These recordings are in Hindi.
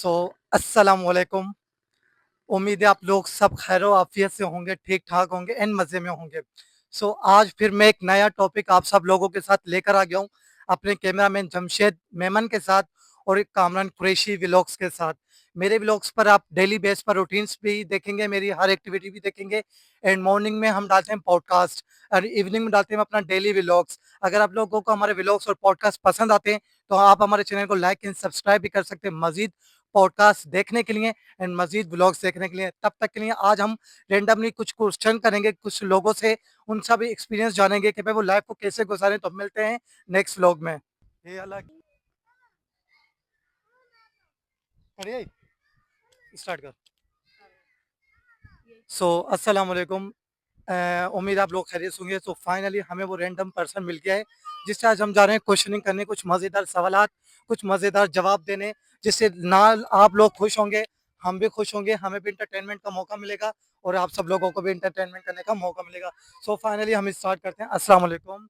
सो अस्सलाम वालेकुम। उम्मीद है आप लोग सब खैरो आफियत से होंगे, ठीक-ठाक होंगे एंड मज़े में होंगे। आज फिर मैं एक नया टॉपिक आप सब लोगों के साथ लेकर आ गया हूँ, अपने कैमरामैन जमशेद मेमन के साथ और एक कामरान कुरैशी व्लॉग्स के साथ। मेरे व्लॉग्स पर आप डेली बेस पर रूटीन्स भी देखेंगे, मेरी हर एक्टिविटी भी देखेंगे एंड मॉर्निंग में हम डालते हैं पॉडकास्ट और इवनिंग में डालते हैं अपना डेली व्लॉग्स। अगर आप लोगों को हमारे व्लॉग्स और पॉडकास्ट पसंद आते हैं, तो आप हमारे चैनल को लाइक एंड सब्सक्राइब भी कर सकते हैं मज़ीद पॉडकास्ट देखने के लिए एंड मज़ीद व्लॉग्स देखने के लिए। तब तक के लिए आज हम रैंडमली कुछ क्वेश्चन करेंगे कुछ लोगों से, उनका भी एक्सपीरियंस जानेंगे कि भाई वो लाइफ को कैसे गुजारें। तो मिलते हैं नेक्स्ट व्लॉग में। ये अलग अरे स्टार्ट कर। अस्सलाम वालेकुम। उम्मीद आप लोग खैरियत से होंगे। फाइनली हमें वो रैंडम पर्सन मिल गया है जिससे आज हम जा रहे हैं क्वेश्चनिंग करने, कुछ मज़ेदार सवालात, कुछ मज़ेदार जवाब देने, जिससे ना आप लोग खुश होंगे, हम भी खुश होंगे, हमें भी एंटरटेनमेंट का मौका मिलेगा और आप सब लोगों को भी एंटरटेनमेंट करने का मौका मिलेगा। फाइनली हम स्टार्ट करते हैं। अस्सलाम वालेकुम।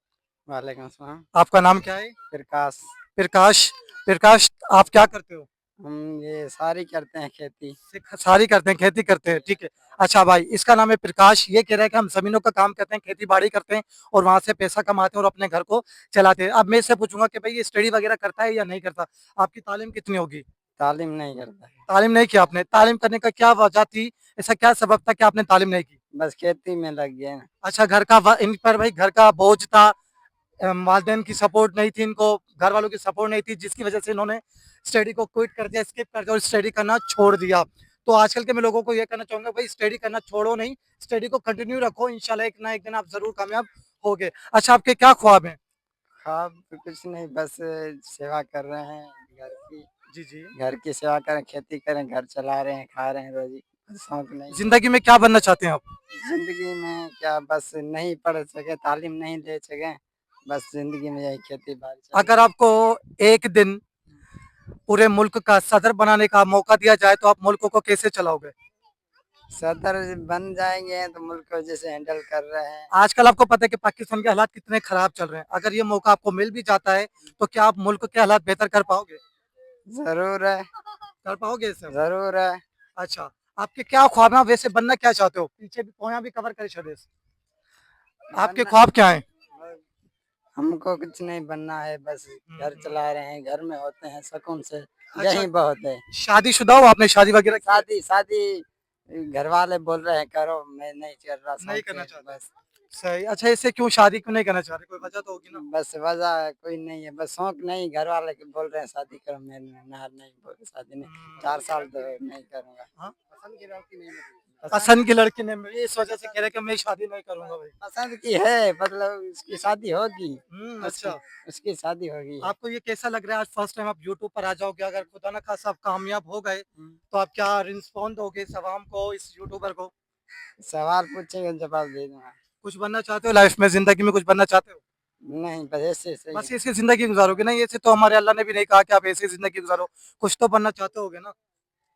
वालेकुम सलाम। आपका नाम क्या है? प्रकाश। प्रकाश। प्रकाश, आप क्या करते हो? हम ये सारी करते हैं खेती। सारी करते हैं, खेती करते हैं, ठीक है। अच्छा भाई, इसका नाम है प्रकाश, ये कह रहा है कि हम ज़मीनों का काम करते हैं, खेती-बाड़ी करते हैं और वहाँ से पैसा कमाते हैं और अपने घर को चलाते हैं। अब मैं इससे पूछूँगा कि भाई ये स्टडी वगैरह करता है या नहीं करता? आपकी तालीम कितनी होगी? तालीम नहीं करता है। तालीम नहीं किया आपने, तालीम करने का क्या वजह थी? ऐसा क्या सबब था कि आपने तालीम नहीं की? बस खेती में लग गए ना। अच्छा, घर का इन पर भाई घर का बोझ था, वालिदैन की सपोर्ट नहीं थी इनको, घर वालों की सपोर्ट नहीं थी, जिसकी वजह से इन्होंने स्टडी को क्विट कर दिया, स्किप कर दिया और स्टडी करना छोड़ दिया। तो आजकल के मैं लोगों को ये कहना चाहूँगा, भाई स्टडी करना छोड़ो नहीं, स्टडी को कंटिन्यू रखो, इंशाल्लाह एक ना एक दिन आप ज़रूर कामयाब होगे। अच्छा, आपके क्या ख्वाब हैं? ख्वाब तो कुछ नहीं, बस सेवा कर रहे हैं घर की। जी, जी। घर की सेवा करें, खेती करें, घर चला रहे हैं, खा रहे हैं रोजी। शौक नहीं है। ज़िंदगी में क्या बनना चाहते हैं आप? जिंदगी में क्या, बस नहीं पढ़ सके, तालीम नहीं ले सके, बस जिंदगी में यही खेती बाड़ी चल अगर आपको एक दिन पूरे मुल्क का सदर बनाने का मौका दिया जाए, तो आप मुल्क को कैसे चलाओगे? सदर बन जाएंगे तो मुल्क को जैसे हैंडल कर रहे हैं। आजकल आपको पता है कि पाकिस्तान के हालात कितने खराब चल रहे हैं। अगर ये मौका आपको मिल भी जाता है, तो क्या आप मुल्क के हालात बेहतर कर पाओगे? जरूर है। कर पाओगे इसे? जरूर है। अच्छा, आपके क्या ख्वाब हैं? आप वैसे बनना क्या चाहते हो? पीछे भी पोया भी कवर करे छदेस। आपके बनना ख्वाब क्या हैं? हमको कुछ नहीं बनना है, बस घर चला रहे हैं, घर में होते हैं सुकून से, अच्छा, यही बहुत है। शादीशुदा हो? आपने शादी वगैरह की है? शादी शादी घर वाले बोल रहे हैं करो, मैं नहीं कर रहा, नहीं शौक करना है चाहते। बस। सही। अच्छा, इससे क्यों शादी क्यों नहीं करना चाह रहे? कोई वजह तो होगी ना? बस वजह कोई नहीं है, बस शौक नहीं, घर वाले के बोल रहे हैं शादी करो, मैं ना नहीं बोल, शादी नहीं, 4 साल तो नहीं करूँगा। हाँ? पसंद की लड़की नहीं मिली। पसंद की लड़की ने इस वजह से कह रहे कि मैं शादी नहीं करूँगा भाई। पसंद की है, मतलब उसकी शादी होगी। उसकी अच्छा। उसकी शादी होगी। आपको ये कैसा लग रहा है आज फर्स्ट टाइम आप यूट्यूब पर आ जाओगे, अगर खुदा ना खासा आप कामयाब हो गए, हम्म। तो आप क्या रिस्पॉन्ड दोगे इस अवाम को, इस यूट्यूबर को? सवाल पूछेंगे जवाब दे दूंगा। कुछ बनना चाहते हो लाइफ में, ज़िंदगी में कुछ बनना चाहते हो? नहीं, बस ऐसे सही बस है। ऐसी ज़िंदगी गुज़ारोगे ना? ऐसे तो हमारे अल्लाह ने भी नहीं कहा कि आप ऐसी ज़िंदगी गुज़ारो, कुछ तो बनना चाहते होगे ना?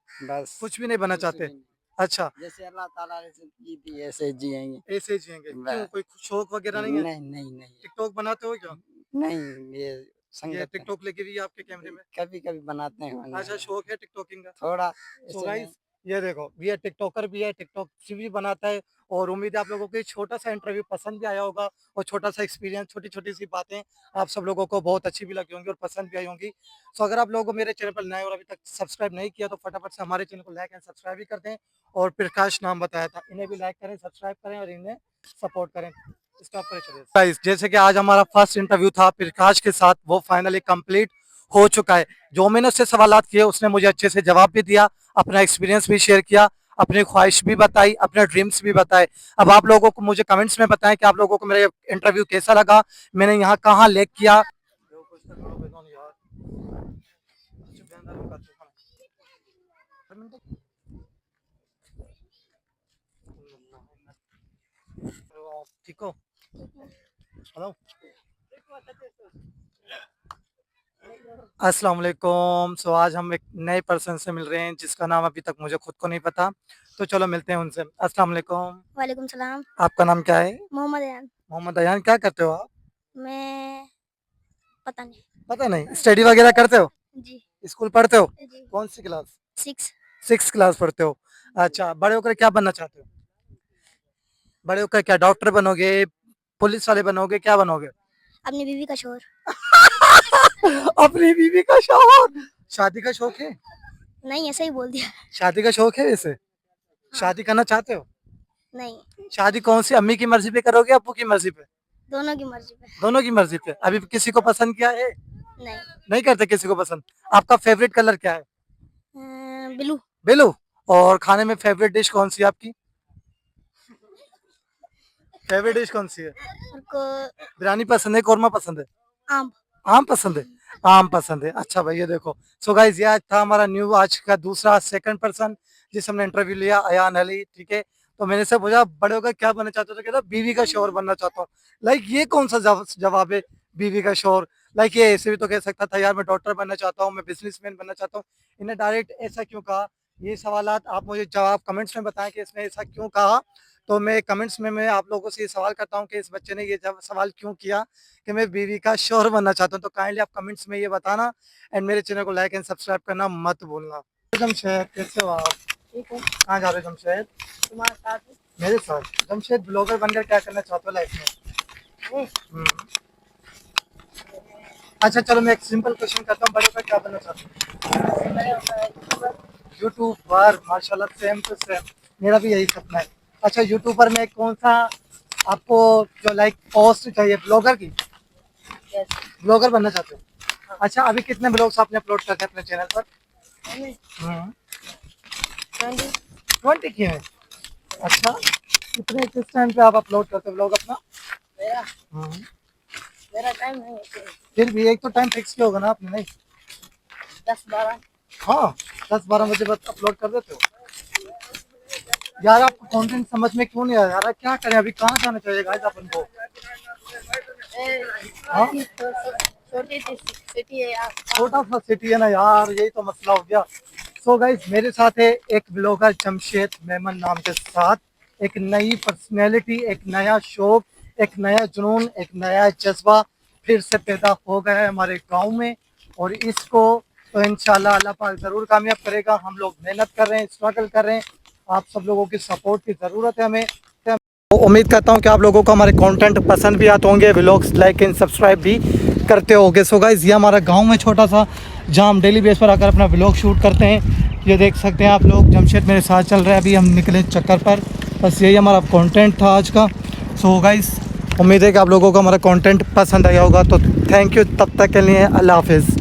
बस कुछ भी नहीं बनना कुछ भी चाहते? नहीं। अच्छा, जैसे अल्लाह ताला ने जिंदगी दी ऐसे जिएंगे। ऐसे ही जिएँगे। क्यों, बस। कोई शौक वगैरह नहीं है? नहीं नहीं नहीं। टिकटॉक बनाते हो क्या? नहीं, ये ये संगत है। टिकटॉक लगी हुई है आपके कैमरे में? कभी कभी बनाते हैं अच्छा, शौक है टिकटॉकिंग का? थोड़ा सो ऐसे नहीं। गाइस, ये देखो, ये टिकटॉकर भी है, टिकटॉक भी बनाता है और उम्मीद है आप लोगों को ये छोटा-सा इंटरव्यू पसंद भी आया होगा और छोटा-सा एक्सपीरियंस, छोटी-छोटी सी बातें आप सब लोगों को बहुत अच्छी भी लगी होंगी और पसंद भी आई होंगी। अगर आप लोगों को मेरे चैनल पर नए और अभी तक सब्सक्राइब नहीं किया, तो फटाफट से हमारे चैनल को लाइक एंड सब्सक्राइब भी कर दें और प्रकाश नाम बताया था, इन्हें भी लाइक करें, सब्सक्राइब करें और इन्हें सपोर्ट करें। स्टॉप करें चलिए। गाइस, जैसे कि आज हमारा फर्स्ट इंटरव्यू था प्रकाश के साथ, वो फाइनली कंप्लीट हो चुका है। जो मैंने उससे सवालात किए उसने मुझे अच्छे से जवाब भी दिया, अपना एक्सपीरियंस भी शेयर किया, अपनी ख्वाहिश भी बताई, अपने ड्रीम्स भी बताए। अब आप लोगों को मुझे कमेंट्स में बताएं कि आप लोगों को मेरा इंटरव्यू कैसा लगा, मैंने यहाँ कहाँ लैग किया। ठीक हो? हेलो, अस्सलाम वालेकुम। आज हम एक नए पर्सन से मिल रहे हैं जिसका नाम अभी तक मुझे खुद को नहीं पता, तो चलो मिलते हैं उनसे। अस्सलाम वालेकुम। वालेकुम सलाम। आपका नाम क्या है? मोहम्मद अयान। मोहम्मद अयान। क्या करते हो आप? मैं पता नहीं। पता नहीं, स्टडी वगैरह करते हो? जी। स्कूल पढ़ते हो? जी। कौन सी क्लास? 6 6 क्लास पढ़ते हो। अच्छा, बड़े होकर क्या बनना चाहते हो? बड़े होकर क्या डॉक्टर बनोगे, पुलिस वाले बनोगे, क्या बनोगे? अपनी बीवी का शोर। अपनी बीवी का शौक। शादी का शौक है? नहीं, ऐसा ही बोल दिया। शादी का शौक है वैसे? शादी करना चाहते हो? नहीं, शादी कौन सी अम्मी की मर्जी पे करोगे, अब्बू की मर्जी पे? दोनों की मर्जी पे। दोनों की मर्जी पे। अभी किसी को पसंद किया है? नहीं। नहीं करते किसी को पसंद। आपका फेवरेट कलर क्या है? बिल्लू। ब्लू। और खाने में फेवरेट डिश कौन सी है आपकी? फेवरेट डिश कौन सी है? और को बिरयानी पसंद है, कौरमा पसंद है? आम। आम पसंद है। आम पसंद है। अच्छा भाई, ये देखो। सो गाइस, ये आज था हमारा न्यू आज का दूसरा सेकंड पर्सन जिस हमने इंटरव्यू लिया, अयान अली। ठीक है, तो मैंने से पूछा बड़े होकर क्या बनना चाहते हो, तो कहता बीवी का शोर बनना चाहता हूँ। लाइक ये कौन सा जवाब है, बीवी का शोर? लाइक ये ऐसे भी तो कह सकता था यार मैं डॉक्टर बनना चाहता हूँ, मैं बिजनेसमैन बनना चाहता हूँ। इन्हें डायरेक्ट ऐसा क्यों कहा? ये सवालात आप मुझे जवाब कमेंट्स में बताएं कि इसने ऐसा क्यों कहा। तो मैं कमेंट्स में मैं आप लोगों से ये सवाल करता हूँ कि इस बच्चे ने ये सवाल क्यों किया कि मैं बीवी का शौहर बनना चाहता हूँ। तो काइंडली आप कमेंट्स में ये बताना एंड मेरे चैनल को लाइक एंड सब्सक्राइब करना मत भूलना। जमशेद, कैसे हो आप? ठीक है। कहाँ जा रहे हो जमशेद? तुम्हारे साथ मेरे साथ। जमशेद, ब्लॉगर बनकर क्या करना चाहते हो लाइफ में? अच्छा चलो, मैं एक सिंपल क्वेश्चन करता हूँ, बड़े होकर क्या बनना चाहते हो? यूट्यूबर। माशाल्लाह, सेम टू सेम, मेरा भी यही सपना है। अच्छा, यूट्यूबर में कौन सा आपको जो लाइक पोस्ट चाहिए, ब्लॉगर की? ब्लॉगर बनना चाहते हो? अच्छा, अभी कितने ब्लॉग्स आपने अपलोड करते हैं अपने चैनल पर? 20 किए हैं। अच्छा, कितने किस टाइम पे आप अपलोड करते हो ब्लॉग अपना? मेरा टाइम नहीं है। फिर भी एक तो टाइम फिक्स किया होगा ना आपने? नहीं? 10-12। हाँ, 10-12 बजे बाद अपलोड कर देते हो यार। आपको कंटेंट समझ में क्यों नहीं आ रहा? क्या करें, अभी कहाँ जाना चाहिए गाइस अपन को? हाँ? छोटी सी सिटी है यार। छोटा सा सिटी है ना यार, यही तो मसला हो गया। सो गाइस, मेरे साथ है एक ब्लॉगर जमशेद मेमन नाम के साथ। एक नई पर्सनैलिटी, एक नया शौक, एक नया जुनून, एक नया जज्बा फिर से पैदा हो गया है हमारे गांव में। और इसको तो इंशाल्लाह अल्लाह पाक ज़रूर कामयाब करेगा। हम लोग मेहनत कर रहे हैं, स्ट्रगल कर रहे हैं। आप सब लोगों की सपोर्ट की ज़रूरत है हमें। तो उम्मीद करता हूँ कि आप लोगों को हमारे कंटेंट पसंद भी आते होंगे, व्लॉग्स लाइक एंड सब्सक्राइब भी करते होंगे। सो गाइस, ये हमारा गांव में छोटा सा जहाँ हम डेली बेस पर आकर अपना व्लॉग शूट करते हैं। ये देख सकते हैं आप लोग, जमशेद मेरे साथ चल रहा है। अभी हम निकले चक्कर पर। बस यही हमारा कंटेंट था आज का। सो गाइस, उम्मीद है कि आप लोगों को हमारा कंटेंट पसंद आया होगा। तो थैंक यू, तब तक के लिए अल्लाह हाफिज़।